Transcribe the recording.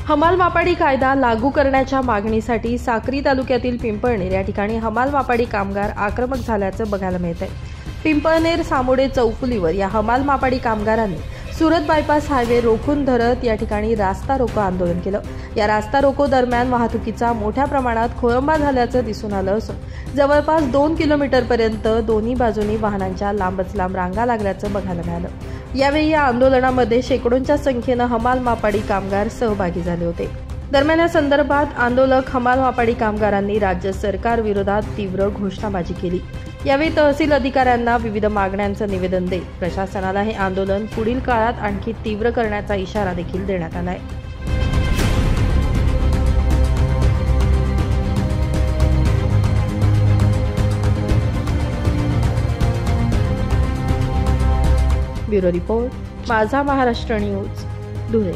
हमाल मापाडी कायदा लागू करण्याच्या मागणीसाठी साक्री तालुक्यातील पिंपळनेर या ठिकाणी हमाल मापाडी कामगार आक्रमक झाल्याचं बघायला मिळत आहे। पिंपळनेर सामोडे चौफुलीवर या हमाल मापाडी कामगारांनी सुरत बायपास हायवे रोखून धरत या ठिकाणी रास्ता रोको आंदोलन केलं। या रास्ता रोको दरम्यान वाहतुकीचा मोठ्या प्रमाणात खोळंबा झाल्याचं दिसून आलं असून जवळपास 2 किलोमीटरपर्यंत दोन्ही बाजूनी वाहनांच्या लांबच लांब रांगा लागल्याचं बघायला मिळालं। यावेळी या आंदोलनामध्ये शेकडोंच्या संख्येनं हमाल मापाडी कामगार सहभागी झाले होते। दरम्यान या संदर्भात आंदोलक हमाल मापाडी कामगारांनी राज्य सरकार विरोधात तीव्र घोषणाबाजी केली। यावेळी तहसील अधिकाऱ्यांना विविध मागण्यांचं निवेदन देत प्रशासनाला हे आंदोलन पुढील काळात आणखी तीव्र करण्याचा इशारा देखील देण्यात आला आहे। ब्युरो रिपोर्ट, माझा महाराष्ट्र न्यूज, धुळे।